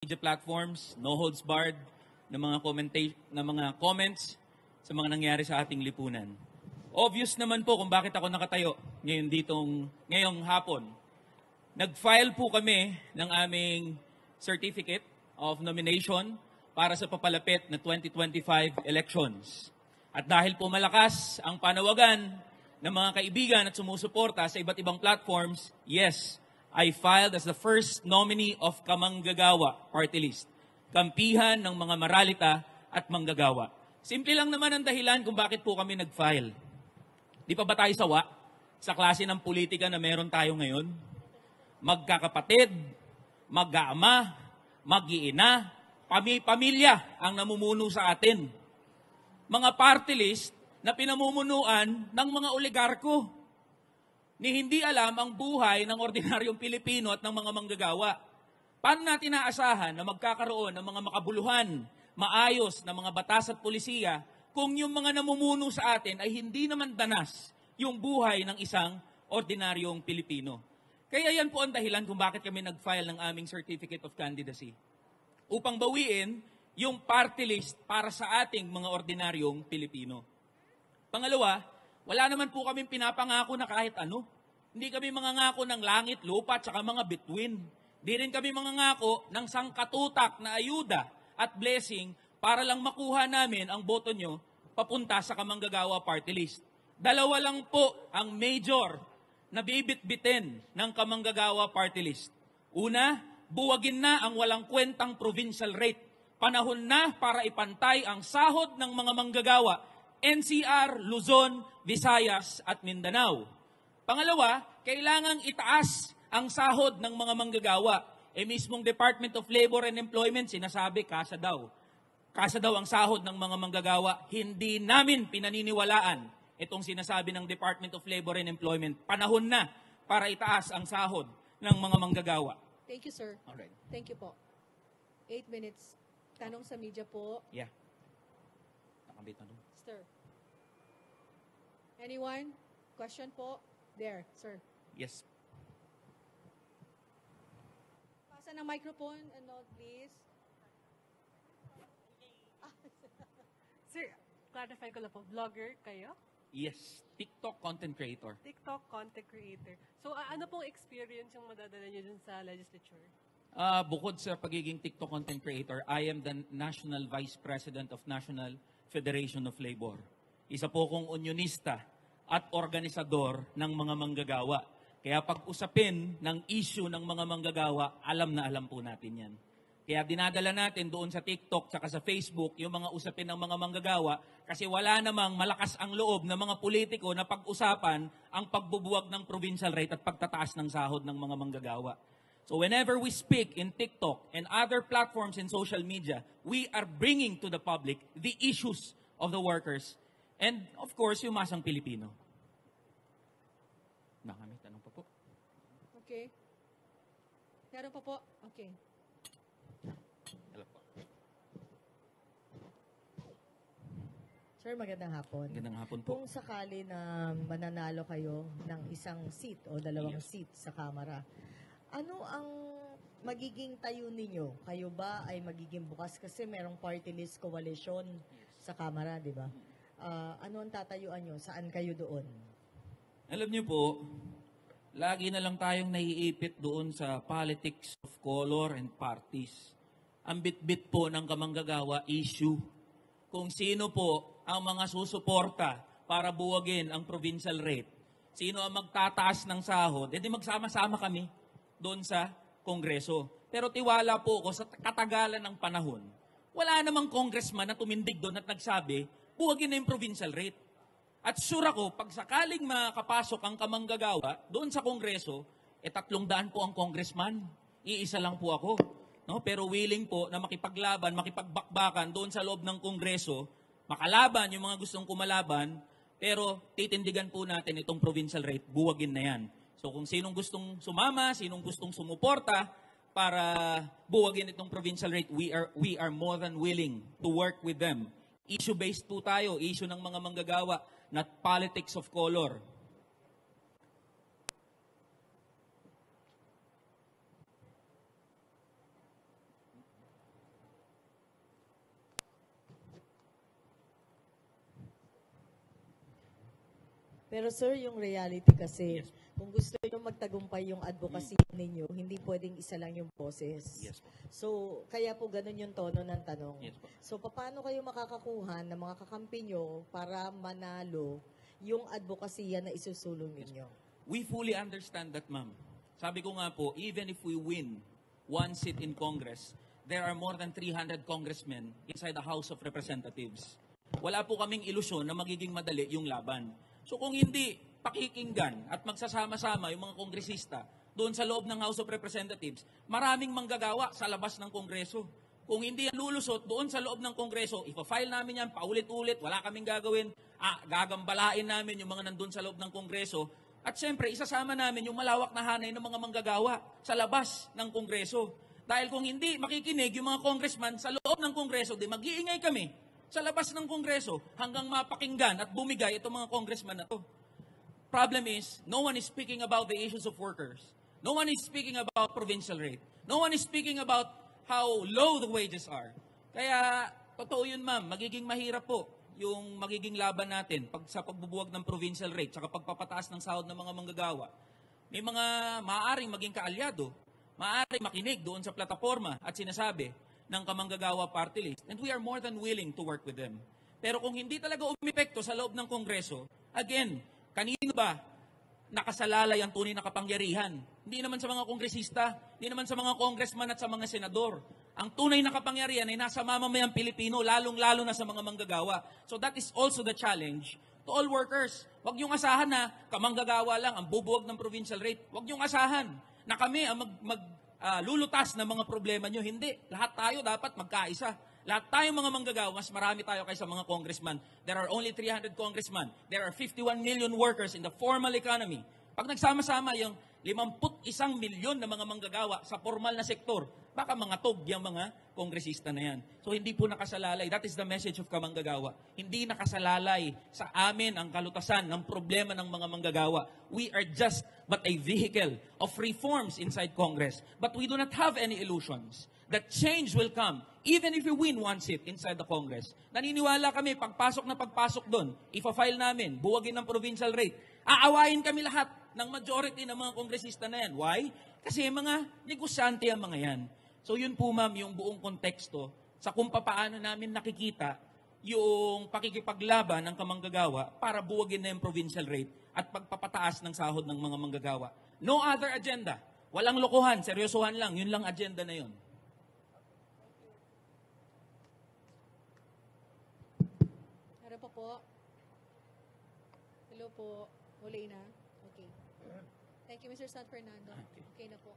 media platforms, no holds barred ng mga comments sa mga nangyari sa ating lipunan. Obvious naman po kung bakit ako nakatayo ngayong hapon. Nag-file po kami ng aming certificate of nomination para sa papalapit na 2025 elections. At dahil po malakas ang panawagan ng mga kaibigan at sumusuporta sa iba't ibang platforms, yes, I filed as the first nominee of Kamanggagawa Party List, kampihan ng mga maralita at manggagawa. Simple lang naman ang dahilan kung bakit po kami nag-file. Di pa ba tayo sawa sa klase ng politika na meron tayo ngayon? Magkakapatid, mag-aama, mag-iina, pamilya ang namumuno sa atin. Mga party list na pinamumunuan ng mga oligarko ni hindi alam ang buhay ng ordinaryong Pilipino at ng mga manggagawa. Paano natin naasahan na magkakaroon ng mga makabuluhan, maayos na mga batas at polisiya kung yung mga namumuno sa atin ay hindi naman danas yung buhay ng isang ordinaryong Pilipino? Kaya yan po ang dahilan kung bakit kami nag-file ng aming Certificate of Candidacy. Upang bawiin yung party list para sa ating mga ordinaryong Pilipino. Pangalawa, wala naman po kaming pinapangako na kahit ano. Hindi kami mangangako ng langit, lupa, at saka mga bituin. Di rin kami mangangako ng sangkatutak na ayuda at blessing para lang makuha namin ang boto nyo papunta sa Kamanggagawa Party List. Dalawa lang po ang major na bibit-bitin ng Kamanggagawa Party List. Una, buwagin na ang walang kwentang provincial rate. Panahon na para ipantay ang sahod ng mga manggagawa, NCR, Luzon, Visayas at Mindanao. Pangalawa, kailangang itaas ang sahod ng mga manggagawa. Mismong Department of Labor and Employment, sinasabi, kasa daw. Kasa daw ang sahod ng mga manggagawa. Hindi namin pinaniniwalaan itong sinasabi ng Department of Labor and Employment. Panahon na para itaas ang sahod ng mga manggagawa. Thank you, sir. Alright. Thank you po. 8 minutes. Tanong sa media po. Yeah. Nakabit na doon. Sir. Anyone? Question po? There, sir. Yes. Pasa ng microphone, please. Sir, clarify ko lang po, vlogger kayo? Yes. TikTok content creator. TikTok content creator. So, ano pong experience yung madadala niyo dun sa legislature? Bukod sa pagiging TikTok content creator, I am the National Vice President of National Federation of Labor. Isa po kong unionista at organisador ng mga manggagawa. Kaya pag usapin ng issue ng mga manggagawa, alam na alam po natin yan. Kaya dinadala natin doon sa TikTok at sa Facebook yung mga usapin ng mga manggagawa kasi wala namang malakas ang loob ng mga politiko na pag-usapan ang pagbubuwag ng provincial rate at pagtataas ng sahod ng mga manggagawa. So whenever we speak in TikTok and other platforms in social media, we are bringing to the public the issues of the workers and of course yung masang Pilipino. May tanong pa po. Okay. Meron pa po? Okay. Hello po. Sir, magandang hapon. Magandang hapon po. Kung sakali na mananalo kayo ng isang seat o dalawang seat sa Kamara, ano ang magiging tayo ninyo? Kayo ba ay magiging bukas? Kasi merong party list coalition sa Kamara, di ba? Ano ang tatayuan nyo? Saan kayo doon? Alam niyo po, lagi na lang tayong naiipit doon sa politics of color and parties. Ang bit-bit po ng kamanggagawa issue. Kung sino po ang mga susuporta para buwagin ang provincial rate, sino ang magtataas ng sahod, edi magsama-sama kami doon sa Kongreso. Pero tiwala po ako sa katagalan ng panahon, wala namang congressman na tumindig doon at nagsabi, buwagin na yung provincial rate. At sure ako, pag sakaling makapasok ang kamanggagawa doon sa Kongreso, 300 po ang congressman. Iisa lang po ako. No? Pero willing po na makipaglaban, makipagbakbakan doon sa loob ng Kongreso, makalaban yung mga gustong kumalaban, pero titindigan po natin itong provincial rate, buwagin na yan. So kung sinong gustong sumama, sinong gustong sumuporta para buwagin itong provincial rate, we are more than willing to work with them. Issue-based po tayo, issue ng mga manggagawa, not politics of color. Pero sir, yung reality kasi, Yes. kung gusto nyo magtagumpay yung advocacy ninyo, hindi pwedeng isa lang yung boses. Yes po. So, kaya po ganun yung tono ng tanong. Yes po. So, paano kayo makakakuha ng mga kakampi nyo para manalo yung advokasya na isusulong ninyo? We fully understand that, ma'am. Sabi ko nga po, even if we win one seat in Congress, there are more than 300 congressmen inside the House of Representatives. Wala po kaming ilusyon na magiging madali yung laban. So kung hindi pakikinggan at magsasama-sama yung mga kongresista doon sa loob ng House of Representatives, maraming manggagawa sa labas ng Kongreso. Kung hindi yan lulusot doon sa loob ng Kongreso, ipa-file namin yan paulit-ulit, wala kaming gagawin, gagambalain namin yung mga nandun sa loob ng Kongreso. At syempre, isasama namin yung malawak na hanay ng mga manggagawa sa labas ng Kongreso. Dahil kung hindi makikinig yung mga congressman sa loob ng Kongreso, di mag-iingay kami sa labas ng Kongreso hanggang mapakinggan at bumigay itong mga congressman na to. Problem is, no one is speaking about the issues of workers. No one is speaking about provincial rate. No one is speaking about how low the wages are. Kaya, totoo yun ma'am, magiging mahirap po yung magiging laban natin sa pagbubuwag ng provincial rate tsaka pagpapataas ng sahod ng mga manggagawa. May mga maaaring maging kaalyado, maaaring makinig doon sa plataforma at sinasabi ng kamanggagawa party list. And we are more than willing to work with them. Pero kung hindi talaga umepekto sa loob ng Kongreso, again, kanino ba nakasalalay ang tunay na kapangyarihan? Hindi naman sa mga kongresista, hindi naman sa mga congressman at sa mga senador. Ang tunay na kapangyarihan ay nasa mamamayang Pilipino, lalong-lalo na sa mga manggagawa. So that is also the challenge to all workers. Huwag niyong asahan na kamanggagawa lang ang bubuwag ng provincial rate. Huwag niyong asahan na kami ang lulutas ng mga problema niyo. Hindi. Lahat tayo dapat magkaisa. Lahat tayong mga manggagawa, mas marami tayo kaysa mga congressman. There are only 300 congressmen. There are 51 million workers in the formal economy. Pag nagsama-sama yung 51 milyon na mga manggagawa sa formal na sektor, baka mga tog yung mga kongresista na yan. So hindi po nakasalalay. That is the message of kamanggagawa. Hindi nakasalalay sa amin ang kalutasan ng problema ng mga manggagawa. We are just but a vehicle of reforms inside Congress. But we do not have any illusions that change will come even if we win one seat inside the Congress. Naniniwala kami, pagpasok doon, ifa-file namin, buwagin ng provincial rate, aawayin kami lahat ng majority ng mga kongresista na yan. Why? Kasi mga negosyante ang mga yan. So yun po ma'am, yung buong konteksto sa kung paano namin nakikita yung pakikipaglaban ng kamanggagawa para buwagin na yung provincial rate at pagpapataas ng sahod ng mga manggagawa. No other agenda. Walang lokohan, seryosohan lang. Yun lang agenda na yun. Ano pa po? Hello po. Huli na? Okay. Thank you, Mr. San Fernando. Okay na po.